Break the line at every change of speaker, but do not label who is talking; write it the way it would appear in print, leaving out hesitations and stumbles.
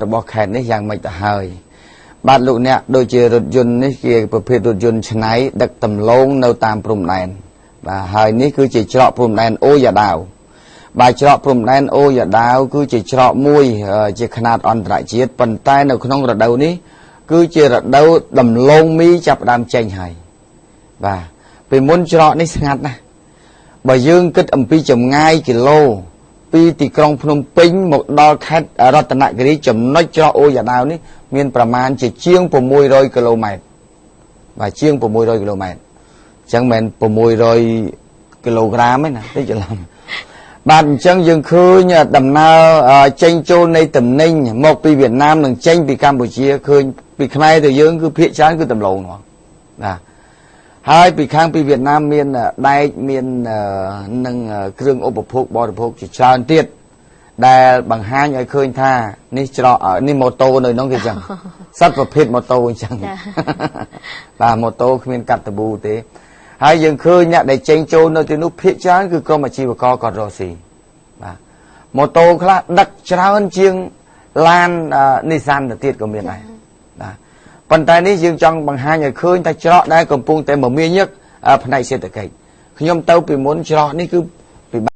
របស់ខេត្តនេះយ៉ាងម៉េចទៅហើយបាទលោកអ្នកដូចជារថយន្តនេះជាប្រភេទរថយន្តឆ្នៃដឹកតំឡងនៅតាមព្រំដែនបាទហើយនេះគឺជាច្រកព្រំដែនអូយ៉ាដាវបាទច្រកព្រំដែនអូយ៉ាដាវគឺជាច្រកមួយជាຂະຫນាតអន្តរជាតិប៉ុន្តែនៅក្នុងរដូវនេះគឺជារដូវដំឡូងមីចាប់ផ្ដើមចេញហើយបាទពីមុនច្រកនេះស្ងាត់ណាស់បើយើងគិតអំពីចម្ងាយគីឡូពីទីក្រុងភ្នំពេញមកដល់ខេត្តរតនគិរីចំណុចច្រកអូយ៉ាដាវនេះមានប្រមាណជាជាង600គីឡូម៉ែត្របាទជាង600គីឡូម៉ែត្រអញ្ចឹងមិន600គីឡូក្រាមទេណាតិចច្រឡំបាទអញ្ចឹងយើងឃើញដំណើរចេញចូលនៃតំណែងមកពីវៀតណាមនិងចេញពីកម្ពុជាឃើញពីខ្មែរទៅយើងគឺភាគច្រើនគឺដំឡូងហ្មងបាទហើយពីខាងពីវៀតណាមមានដែកមាននឹងគ្រឿងឧបភោគបរិភោគជាច្រើនទៀតដែលបង្ហាញឲ្យឃើញថានេះច្រកនេះម៉ូតូនៅក្នុងគេចឹងសត្វប្រភេទម៉ូតូអញ្ចឹងបាទម៉ូតូគ្មានកាត់តប៊ូទេហើយយើងឃើញអ្នកដែលចេញចូលនៅទីនោះភាគច្រើនគឺក្រុមអាជីវករគាត់រស់ស៊ីបាទម៉ូតូខ្លះដឹកច្រើនជាងឡាននីសានទៅទៀតក៏មានដែរបាទប៉ុន្តែនេះយើងចង់បង្ហាញឲ្យឃើញថាច្រកដែលកំពុងតែមមាញឹកផ្នែកសេដ្ឋកិច្ចខ្ញុំទៅពីមុនច្រកនេះគឺ